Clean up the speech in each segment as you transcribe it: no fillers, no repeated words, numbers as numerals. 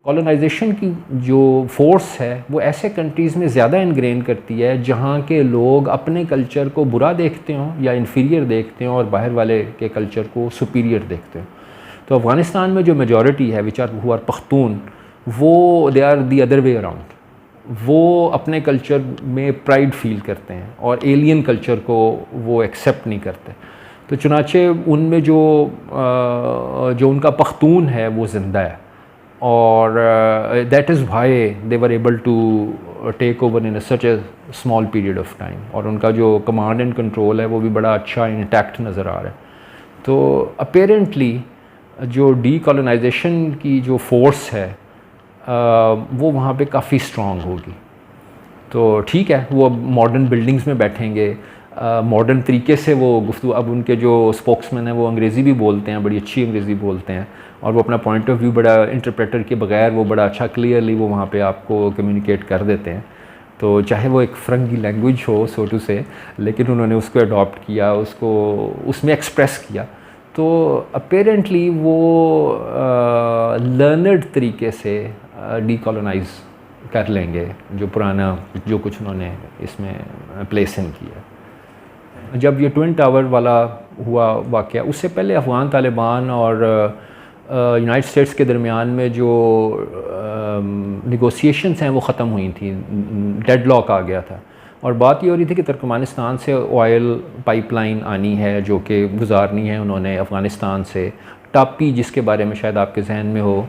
Colonisation की जो force है वो ऐसे कंट्रीज़ में ज़्यादा इनग्रेन करती है जहाँ के लोग अपने कल्चर को बुरा देखते हों या इन्फीरियर देखते हों और बाहर वाले के कल्चर को सुपीरियर देखते हों। तो अफ़गानिस्तान में जो मेजॉरिटी है which are who are Pakhtun, वो they are the other way around. वो अपने कल्चर में प्राइड फील करते हैं और एलियन कल्चर को वो एक्सेप्ट नहीं करते। तो चुनाचे उनमें जो उनका पख्तून है वो ज़िंदा है और that is why they were able to take over in such a small period of time. और उनका जो कमांड एंड कंट्रोल है वो भी बड़ा अच्छा इंटैक्ट नज़र आ रहा है। तो अपेरेंटली जो डीकॉलोनाइजेशन की जो फोर्स है वो वहाँ पे काफ़ी स्ट्रॉन्ग होगी। तो ठीक है, वो अब मॉडर्न बिल्डिंग्स में बैठेंगे, मॉडर्न तरीके से वो गुफ्तगू। अब उनके जो स्पोक्समैन हैं वो अंग्रेज़ी भी बोलते हैं, बड़ी अच्छी अंग्रेज़ी बोलते हैं और वो अपना पॉइंट ऑफ व्यू बड़ा इंटरप्रेटर के बगैर वो बड़ा अच्छा क्लियरली वो वहाँ पे आपको कम्युनिकेट कर देते हैं। तो चाहे वो एक फ़रंगी लैंग्वेज हो सो टू से, लेकिन उन्होंने उसको अडॉप्ट किया, उसको उसमें एक्सप्रेस किया। तो अपेरेंटली वो लर्नड तरीके से डीकॉलोनाइज कर लेंगे जो पुराना जो कुछ उन्होंने इसमें प्लेस इन किया। जब ये ट्विन टावर वाला हुआ वाक़या, उससे पहले अफ़गान तालिबान और यूनाइटेड स्टेट्स के दरमियान में जो नेगोशिएशंस हैं वो ख़त्म हुई थी, डेडलॉक आ गया था। और बात ये हो रही थी कि तुर्कमेनिस्तान से ऑयल पाइपलाइन आनी है जो कि गुजारनी है उन्होंने अफ़गानिस्तान से। टापी जिसके बारे में शायद आपके जहन में हो,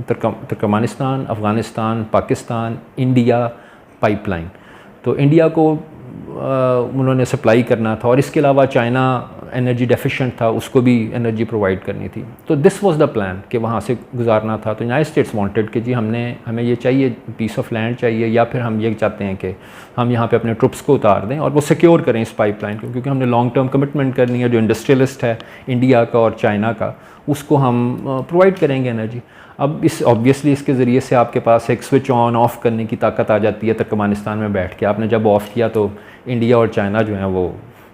Turkmenistan, Afghanistan, Pakistan, India pipeline. तो इंडिया को उन्होंने सप्लाई करना था और इसके अलावा चाइना एनर्जी डेफिशिएंट था, उसको भी एनर्जी प्रोवाइड करनी थी। तो दिस वाज द प्लान कि वहाँ से गुजारना था। तो यूनाइटेड स्टेट्स वांटेड कि जी हमें ये चाहिए, पीस ऑफ लैंड चाहिए, या फिर हम ये चाहते हैं कि हम यहाँ पे अपने ट्रुप्स को उतार दें और वो सिक्योर करें इस पाइपलाइन को, क्योंकि हमने लॉन्ग टर्म कमिटमेंट करनी है। जो इंडस्ट्रियलिस्ट है इंडिया का और चाइना का, उसको हम प्रोवाइड करेंगे एनर्जी। अब इस ऑब्वियसली इसके ज़रिए से आपके पास एक स्विच ऑन ऑफ़ करने की ताकत आ जाती है तुर्कमेनिस्तान में बैठ के। आपने जब ऑफ़ किया तो इंडिया और चाइना जो हैं वो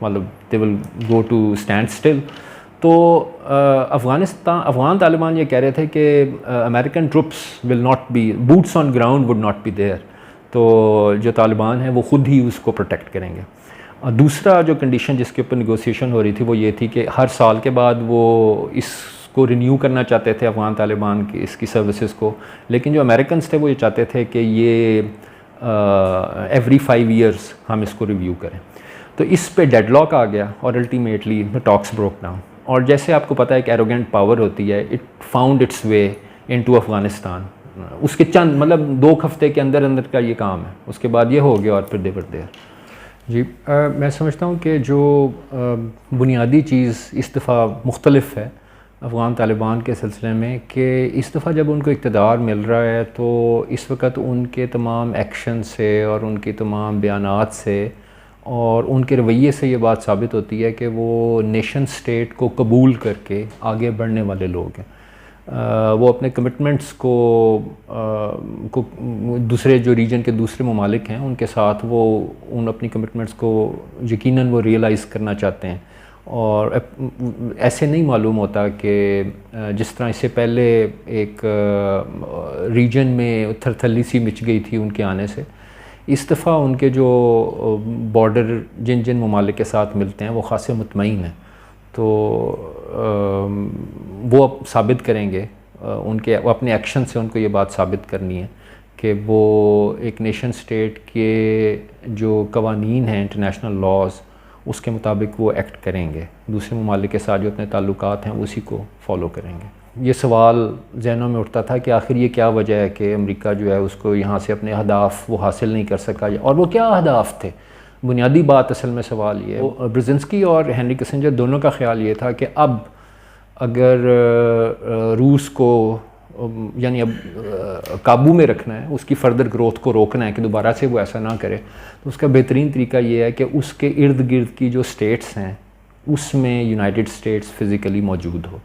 मतलब they will go to standstill. तो अफ़गान तालिबान ये कह रहे थे कि American troops will not be, boots on ground would not be there. तो जो तालिबान है वो ख़ुद ही उसको प्रोटेक्ट करेंगे। दूसरा जो कंडीशन जिसके ऊपर नेगोशिएशन हो रही थी वो ये थी कि हर साल के बाद वो इसको रिन्यू करना चाहते थे अफ़गान तालिबान की इसकी सर्विसेज को। लेकिन जो अमेरिकन्स थे वो ये चाहते थे कि ये एवरी 5 ईयर्स हम इसको रिव्यू करें। तो इस पे डेडलॉक आ गया और ultimately the talks broke down. और जैसे आपको पता है एक एरोगेंट पावर होती है, it found it's way into Afghanistan. उसके चंद मतलब 2 हफ्ते के अंदर अंदर का ये काम है, उसके बाद ये हो गया और फिर देवर देयर। जी मैं समझता हूँ कि जो बुनियादी चीज़ इस दफ़ा मुख्तलिफ है अफ़गान तालिबान के सिलसिले में कि इस दफ़ा जब उनको इक़्तिदार मिल रहा है तो इस वक्त उनके तमाम एक्शन से और उनकी तमाम बयानात से और उनके रवैये से ये बात साबित होती है कि वो नेशन स्टेट को कबूल करके आगे बढ़ने वाले लोग हैं। वो अपने कमिटमेंट्स को दूसरे जो रीजन के दूसरे ममालिक हैं उनके साथ वो उन अपनी कमिटमेंट्स को यकीनन वो रियलाइज़ करना चाहते हैं। और ऐसे नहीं मालूम होता कि जिस तरह इससे पहले एक रीजन में थरथली सी मच गई थी उनके आने से, इस दफ़ा उनके जो बॉर्डर जिन जिन ममालिक के साथ मिलते हैं वो ख़ासे मुतमईन हैं। तो वो अब साबित करेंगे, उनके अपने एक्शन से उनको ये बात साबित करनी है कि वो एक नेशन स्टेट के जो कवानीन हैं, इंटरनेशनल लॉज, उसके मुताबिक वो एक्ट करेंगे, दूसरे ममालिक के साथ जो अपने ताल्लुकात हैं उसी को फॉलो करेंगे। ये सवाल जहनों में उठता था कि आखिर ये क्या वजह है कि अमेरिका जो है उसको यहाँ से अपने अहदाफ वो हासिल नहीं कर सका, और वो क्या अहदाफ थे। बुनियादी बात असल में सवाल ये है, ब्रेजिंस्की और हेनरी किसिंजर दोनों का ख्याल ये था कि अब अगर रूस को यानी अब काबू में रखना है, उसकी फ़र्दर ग्रोथ को रोकना है कि दोबारा से वो ऐसा ना करे, तो उसका बेहतरीन तरीका ये है कि उसके इर्द गिर्द की जो स्टेट्स हैं उसमें यूनाइटेड स्टेट्स फ़िज़िकली मौजूद हो,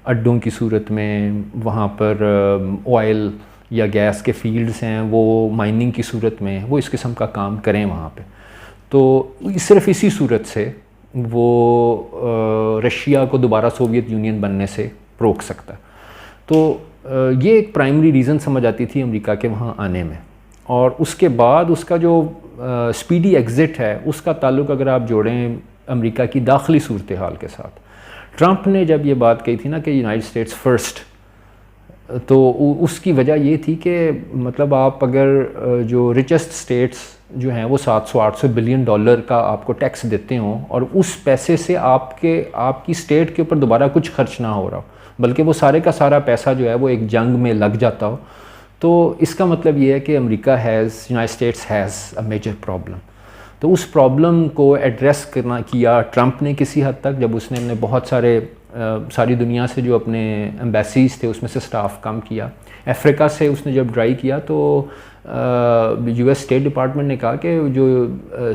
अड्डों की सूरत में। वहाँ पर ऑयल या गैस के फील्ड्स हैं वो माइनिंग की सूरत में वो इस किस्म का काम करें वहाँ पे। तो सिर्फ इसी सूरत से वो रशिया को दोबारा सोवियत यूनियन बनने से रोक सकता है। तो ये एक प्राइमरी रीज़न समझ आती थी अमेरिका के वहाँ आने में। और उसके बाद उसका जो स्पीडी एग्ज़िट है उसका ताल्लुक़ अगर आप जोड़ें अमेरिका की दाखिली सूरत हाल के साथ। ट्रंप ने जब ये बात कही थी ना कि यूनाइटेड स्टेट्स फ़र्स्ट, तो उसकी वजह ये थी कि मतलब आप अगर जो रिचेस्ट स्टेट्स जो हैं वो 700-800 बिलियन डॉलर का आपको टैक्स देते हों और उस पैसे से आपकी स्टेट के ऊपर दोबारा कुछ खर्च ना हो रहा हो, बल्कि वो सारे का सारा पैसा जो है वो एक जंग में लग जाता हो, तो इसका मतलब ये है कि America United States has a major problem. तो उस प्रॉब्लम को एड्रेस किया ट्रंप ने किसी हद तक, जब उसने बहुत सारी दुनिया से जो अपने एम्बेसीज़ थे उसमें से स्टाफ कम किया। अफ्रीका से उसने जब ट्राई किया तो यूएस स्टेट डिपार्टमेंट ने कहा कि जो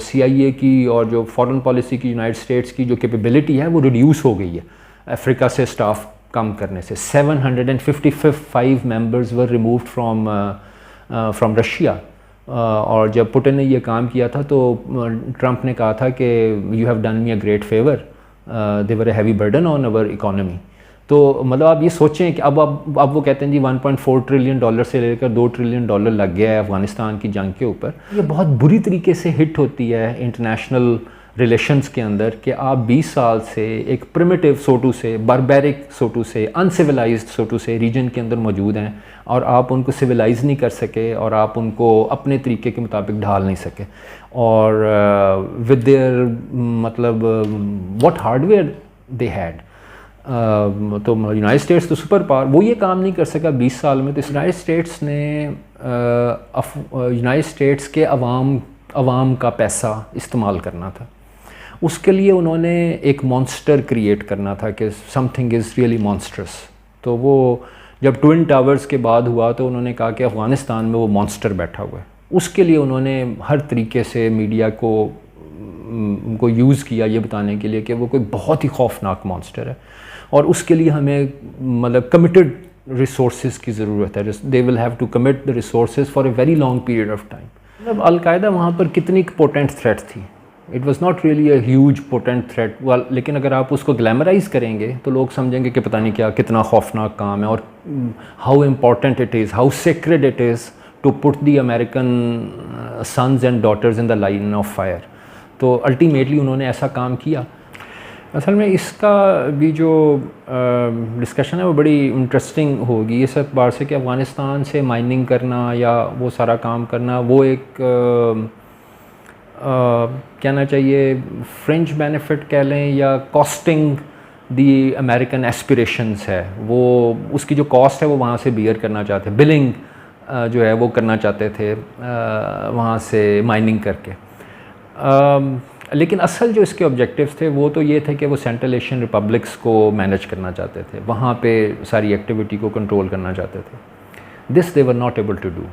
CIA की और जो फॉरेन पॉलिसी की यूनाइटेड स्टेट्स की जो कैपेबिलिटी है वो रिड्यूस हो गई है अफ्रीका से स्टाफ कम करने से। 755 members were removed from Russia. और जब पुतिन ने ये काम किया था तो ट्रंप ने कहा था कि you have done me a great favour, they were a heavy burden on our economy. तो मतलब आप ये सोचें कि अब वो कहते हैं जी 1.4 ट्रिलियन डॉलर से लेकर 2 ट्रिलियन डॉलर लग गया है अफ़गानिस्तान की जंग के ऊपर। ये बहुत बुरी तरीके से हिट होती है इंटरनेशनल रिलेशंस के अंदर कि आप 20 साल से एक प्रिमिटिव सोटू से, बारबैरिक सोटू से, अनसिविलाइज्ड सोटू से रीजन के अंदर मौजूद हैं और आप उनको सिविलाइज नहीं कर सके और आप उनको अपने तरीके के मुताबिक ढाल नहीं सके। और विद देयर मतलब व्हाट हार्डवेयर दे हैड, तो यूनाइटेड स्टेट्स तो सुपर पावर, वो ये काम नहीं कर सका 20 साल में। तो यूनाइटेड स्टेट्स ने यूनाइटेड स्टेट्स के अवाम का पैसा इस्तेमाल करना था। उसके लिए उन्होंने एक मॉन्स्टर क्रिएट करना था कि समथिंग इज़ रियली मॉन्स्टरस। तो वो जब ट्विन टावर्स के बाद हुआ तो उन्होंने कहा कि अफ़गानिस्तान में वो मॉन्स्टर बैठा हुआ है। उसके लिए उन्होंने हर तरीके से मीडिया को यूज़ किया ये बताने के लिए कि वो कोई बहुत ही खौफनाक मॉन्स्टर है और उसके लिए हमें मतलब कमिटेड रिसोर्सेज की ज़रूरत है। They will have to commit the resources for a very long period of time. मतलब अलकायदा वहाँ पर कितनी पोटेंट थ्रेट थी, it was not really a huge potent threat, लेकिन अगर आप उसको ग्लैमराइज करेंगे तो लोग समझेंगे कि पता नहीं क्या कितना खौफनाक काम है और how important it is, how sacred it is to put the American sons and daughters in the line of fire. तो अल्टीमेटली उन्होंने ऐसा काम किया। असल में इसका भी जो डिस्कशन है वो बड़ी इंटरेस्टिंग होगी इस एतबार से कि अफ़गानिस्तान से माइनिंग करना या वो सारा काम करना वो एक कहना चाहिए फ्रेंच बेनिफिट कह लें या कॉस्टिंग दी अमेरिकन एस्पिरेशंस है, वो उसकी जो कॉस्ट है वो वहाँ से बियर करना चाहते, बिलिंग जो है वो करना चाहते थे वहाँ से माइनिंग करके। लेकिन असल जो इसके ऑब्जेक्टिव्स थे वो तो ये थे कि वो सेंट्रल एशियन रिपब्लिक्स को मैनेज करना चाहते थे, वहाँ पे सारी एक्टिविटी को कंट्रोल करना चाहते थे। This they were not able to do.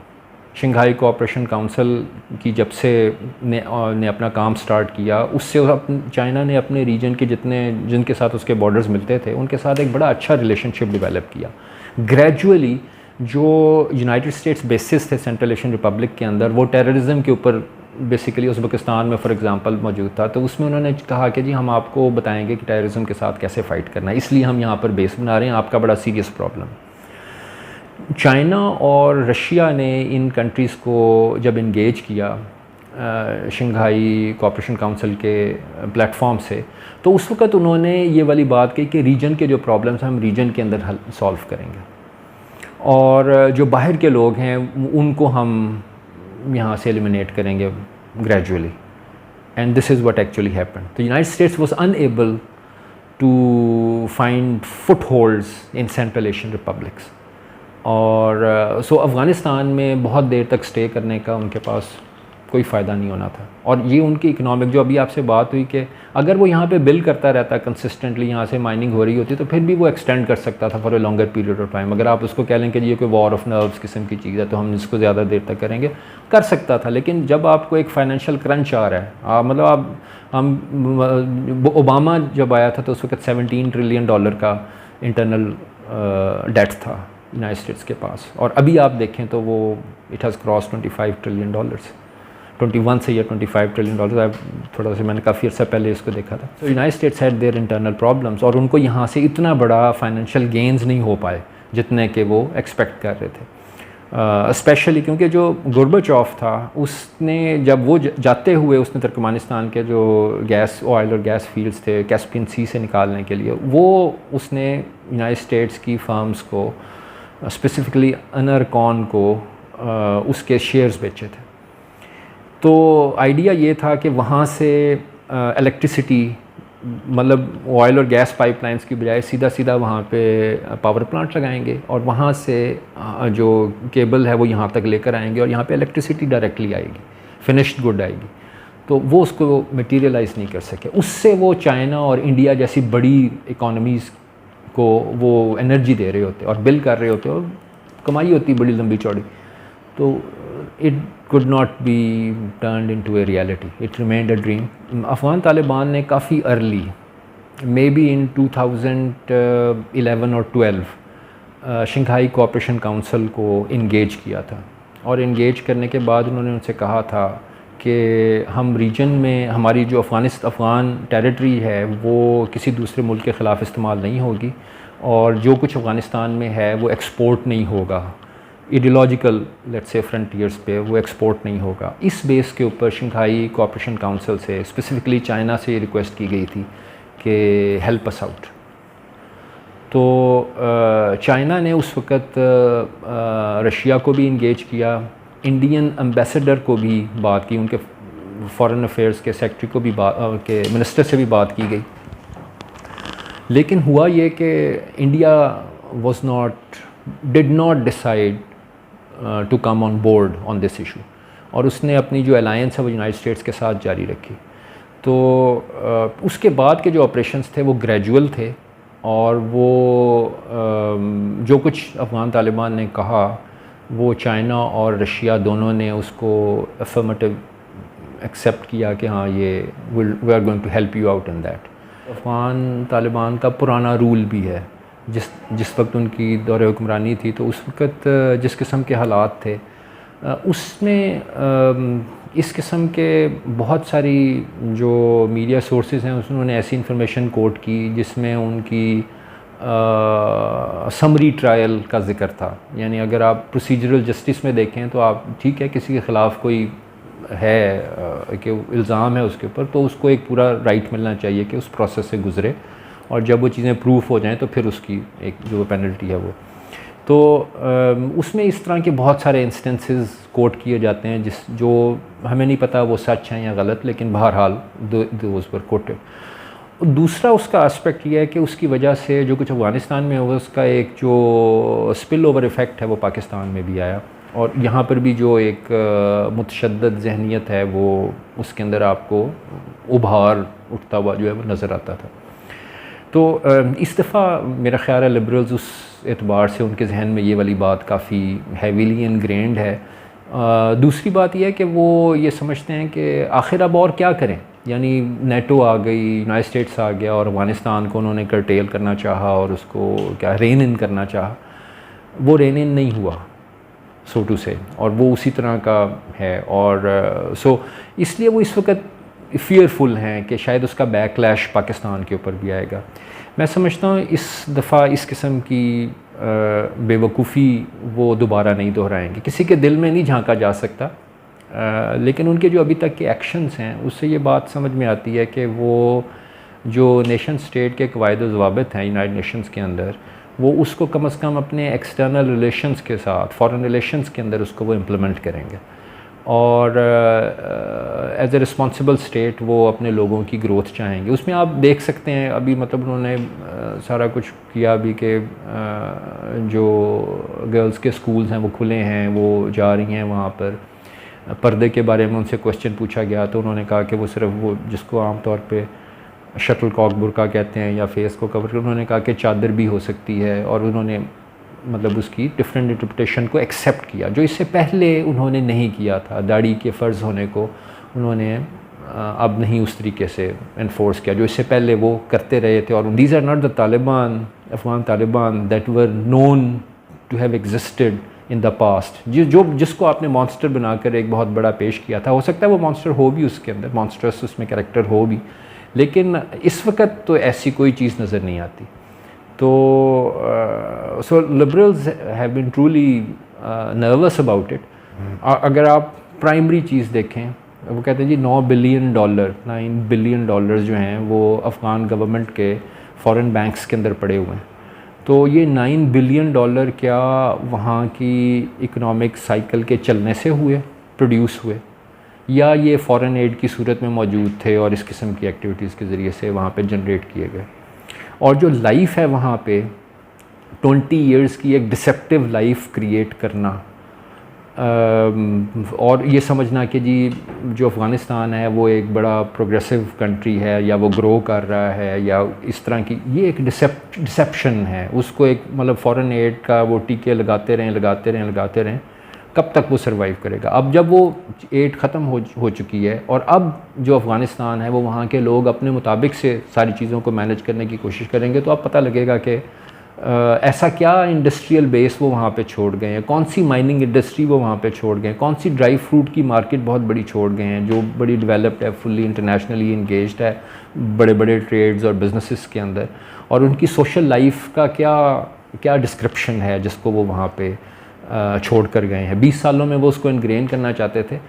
Shanghai cooperation council की जब से ने अपना काम स्टार्ट किया उससे चाइना ने अपने रीजन के जिनके साथ उसके बॉर्डर्स मिलते थे उनके साथ एक बड़ा अच्छा रिलेशनशिप डेवलप किया। ग्रेजुअली जो यूनाइटेड स्टेट्स बेसिस थे सेंट्रल एशियन रिपब्लिक के अंदर वो टेररिज्म के ऊपर बेसिकली उज़्बेकिस्तान में फॉर एग्जांपल मौजूद था, तो उसमें उन्होंने कहा कि जी हम आपको बताएंगे कि टेररिज्म के साथ कैसे फ़ाइट करना है, इसलिए हम यहाँ पर बेस बना रहे हैं, आपका बड़ा सीरियस प्रॉब्लम। चाइना और रशिया ने इन कंट्रीज़ को जब इंगेज किया शंघाई कोऑपरेशन काउंसिल के प्लेटफॉर्म से, तो उस वक़्त उन्होंने ये वाली बात कही कि रीजन के जो प्रॉब्लम्स हैं हम रीजन के अंदर हल सॉल्व करेंगे और जो बाहर के लोग हैं उनको हम यहाँ से एलिमिनेट करेंगे gradually. And this is what actually happened. तो United States was unable to find footholds in central Asian republics और सो अफ़गानिस्तान में बहुत देर तक स्टे करने का उनके पास कोई फ़ायदा नहीं होना था। और ये उनकी इकनॉमिक जो अभी आपसे बात हुई कि अगर वो यहाँ पे बिल करता रहता कंसिस्टेंटली, यहाँ से माइनिंग हो रही होती तो फिर भी वो एक्सटेंड कर सकता था for a longer period of time. अगर आप उसको कह लें कि ये कोई वॉर ऑफ नर्व्स किस्म की चीज़ है तो हम इसको ज़्यादा देर तक करेंगे, कर सकता था। लेकिन जब आपको एक फाइनेंशियल क्रंच आ रहा है, मतलब हम ओबामा जब आया था तो उस वक्त $17 ट्रिलियन का इंटरनल डेट था यूनाइटेड स्टेट्स के पास, और अभी आप देखें तो वो इट हैज़ क्रॉस $25 ट्रिलियन, 21 से या $25 ट्रिलियन। थोड़ा सा मैंने काफ़ी अर्सा पहले इसको देखा था। तो United states had their internal problems और उनको यहाँ से इतना बड़ा फाइनेंशियल गेन्स नहीं हो पाए जितने के वो एक्सपेक्ट कर रहे थे। स्पेशली क्योंकि जो गोर्बाचोव था उसने जब वो जाते हुए उसने तुर्कमेनिस्तान के जो गैस ऑयल और गैस फील्ड्स थे कैस्पियन सी से निकालने के लिए, वो उसने यूनाइटेड स्टेट्स की फर्म्स को स्पेसिफिकली अनरकॉन को उसके शेयर्स बेचे थे। तो आइडिया ये था कि वहाँ से इलेक्ट्रिसिटी मतलब ऑयल और गैस पाइपलाइंस की बजाय सीधा सीधा वहाँ पे पावर प्लांट लगाएंगे और वहाँ से जो केबल है वो यहाँ तक लेकर आएंगे और यहाँ पे इलेक्ट्रिसिटी डायरेक्टली आएगी, फिनिश्ड गुड आएगी। तो वो उसको मटीरियलाइज़ नहीं कर सके। उससे वो चाइना और इंडिया जैसी बड़ी इकोनॉमीज़ को वो एनर्जी दे रहे होते और बिल कर रहे होते और कमाई होती बड़ी लंबी चौड़ी। तो it could not be turned into a reality. It remained a dream. Afghan Taliban ने काफ़ी अर्ली, मे बी इन 2011 और 12 शंघाई कोऑपरेशन काउंसिल को इंगेज किया था और इंगेज करने के बाद उन्होंने उनसे कहा था कि हम रीजन में हमारी जो अफ़गान टेरिटरी है वो किसी दूसरे मुल्क के ख़िलाफ़ इस्तेमाल नहीं होगी और जो कुछ अफ़गानिस्तान में है वो एक्सपोर्ट नहीं होगा, आइडियोलॉजिकल लेट्स से फ्रंटियर्स पे वो एक्सपोर्ट नहीं होगा। इस बेस के ऊपर शंघाई कोऑपरेशन काउंसिल से स्पेसिफिकली चाइना से रिक्वेस्ट की गई थी कि हेल्प अस आउट। तो चाइना ने उस वक़्त रशिया को भी इंगेज किया, इंडियन एम्बेसडर को भी बात की, उनके फॉरेन अफेयर्स के सेक्रेटरी को भी के मिनिस्टर से भी बात की गई। लेकिन हुआ ये कि India did not decide to come on board on this issue और उसने अपनी जो अलायंस है वो यूनाइटेड स्टेट्स के साथ जारी रखी। तो उसके बाद के जो ऑपरेशंस थे वो ग्रेजुअल थे और वो जो कुछ अफ़गान तालिबान ने कहा वो चाइना और रशिया दोनों ने उसको अफर्मेटिव एक्सेप्ट किया कि हाँ ये we are going to help you out in that. Afghan Taliban का पुराना रूल भी है, जिस वक्त उनकी दौरे हुक्मरानी थी तो उस वक्त जिस किस्म के हालात थे उसमें इस किस्म के बहुत सारी जो मीडिया सोर्सेज हैं उन्होंने ऐसी इंफॉर्मेशन कोट की जिसमें उनकी समरी ट्रायल का ज़िक्र था। यानी अगर आप प्रोसीजरल जस्टिस में देखें तो आप ठीक है किसी के ख़िलाफ़ कोई है कि इल्ज़ाम है उसके ऊपर तो उसको एक पूरा राइट मिलना चाहिए कि उस प्रोसेस से गुज़रे और जब वो चीज़ें प्रूफ हो जाएं तो फिर उसकी एक जो पेनल्टी है वो। तो उसमें इस तरह के बहुत सारे इंस्टेंसेस कोट किए जाते हैं जो हमें नहीं पता वो सच हैं या गलत, लेकिन बहरहाल दोज़ वर कोटेड। दूसरा उसका एस्पेक्ट ये है कि उसकी वजह से जो कुछ अफ़गानिस्तान में हुआ उसका एक जो स्पिल ओवर इफ़ेक्ट है वो पाकिस्तान में भी आया और यहाँ पर भी जो एक मुतशद्दद ज़हनियत है वो उसके अंदर आपको उभार उठता हुआ जो है वो नज़र आता था। तो इस दफ़ा मेरा ख़्याल है लिबरल्स उस एतबार से उनके जहन में ये वाली बात काफ़ी हैवीली इनग्रेंड है। दूसरी बात यह है कि वो ये समझते हैं कि आखिर अब और क्या करें, यानी नेटो आ गई, यूनाइटेड स्टेट्स आ गया और अफ़गानिस्तान को उन्होंने कर्टेल करना चाहा और उसको क्या रेन इन करना चाहा, वो रेन इन नहीं हुआ सो टू से और वो उसी तरह का है और सो इसलिए वो इस वक्त फ़ियरफुल हैं कि शायद उसका बैकलैश पाकिस्तान के ऊपर भी आएगा। मैं समझता हूँ इस दफ़ा इस किस्म की बेवकूफ़ी वो दोबारा नहीं दोहराएंगे। किसी के दिल में नहीं झांका जा सकता, लेकिन उनके जो अभी तक के एक्शंस हैं उससे ये बात समझ में आती है कि वो जो नेशन स्टेट के क़वाइद व ज़वाबित हैं यूनाइटेड नेशंस के अंदर वो उसको कम से कम अपने एक्सटर्नल रिलेशंस के साथ, फॉरेन रिलेशंस के अंदर उसको वो इम्प्लीमेंट करेंगे और एज ए रिस्पॉन्सिबल स्टेट वो अपने लोगों की ग्रोथ चाहेंगे। उसमें आप देख सकते हैं अभी मतलब उन्होंने सारा कुछ किया अभी के जो गर्ल्स के स्कूल्स हैं वो खुले हैं, वो जा रही हैं वहाँ पर। पर्दे के बारे में उनसे क्वेश्चन पूछा गया तो उन्होंने कहा कि वो सिर्फ वो जिसको आम तौर पे शटल कॉक बुर्का कहते हैं या फेस को कवर कर, उन्होंने कहा कि चादर भी हो सकती है और उन्होंने मतलब उसकी डिफरेंट इंटरप्रिटेशन को एक्सेप्ट किया जो इससे पहले उन्होंने नहीं किया था। दाढ़ी के फ़र्ज़ होने को उन्होंने अब नहीं उस तरीके से इन्फोर्स किया जो इससे पहले वो करते रहे थे। और these are not the Taliban, Afghan Taliban that were known to have existed in the past, जिसको आपने मॉन्स्टर बनाकर एक बहुत बड़ा पेश किया था। हो सकता है वो मॉन्स्टर हो भी उसके अंदर, मॉन्स्टर्स उसमें कैरेक्टर हो भी, लेकिन इस वक्त तो ऐसी कोई चीज़ नज़र नहीं आती। तो so liberals have been truly nervous about it. अगर आप प्राइमरी चीज़ देखें, वो कहते हैं जी $9 बिलियन जो हैं वो अफ़गान गवर्नमेंट के फॉरेन बैंक्स के अंदर पड़े हुए हैं। तो ये $9 बिलियन क्या वहाँ की इकोनॉमिक साइकिल के चलने से हुए, प्रोड्यूस हुए, या ये फॉरेन एड की सूरत में मौजूद थे और इस किस्म की एक्टिविटीज़ के ज़रिए से वहाँ पे जनरेट किए गए? और जो लाइफ है वहाँ पे 20 इयर्स की एक डिसेप्टिव लाइफ क्रिएट करना, और ये समझना कि जी जो अफ़गानिस्तान है वो एक बड़ा प्रोग्रेसिव कंट्री है या वो ग्रो कर रहा है या इस तरह की, ये एक डिसेप्शन है। उसको एक मतलब फ़ॉरेन एड का वो टीके लगाते रहें, कब तक वो सर्वाइव करेगा? अब जब वो एड ख़त्म हो चुकी है और अब जो अफ़गानिस्तान है वो वहाँ के लोग अपने मुताबिक से सारी चीज़ों को मैनेज करने की कोशिश करेंगे, तो अब पता लगेगा कि ऐसा क्या इंडस्ट्रियल बेस वो वहाँ पे छोड़ गए हैं, कौन सी माइनिंग इंडस्ट्री वो वहाँ पे छोड़ गए हैं, कौन सी ड्राई फ्रूट की मार्केट बहुत बड़ी छोड़ गए हैं जो बड़ी डेवलप्ड है, फुल्ली इंटरनेशनली इंगेज्ड है बड़े बड़े ट्रेड्स और बिजनेसेस के अंदर, और उनकी सोशल लाइफ का क्या डिस्क्रिप्शन है जिसको वो वहाँ पे छोड़ कर गए हैं। 20 सालों में वो उसको इनग्रेन करना चाहते थे।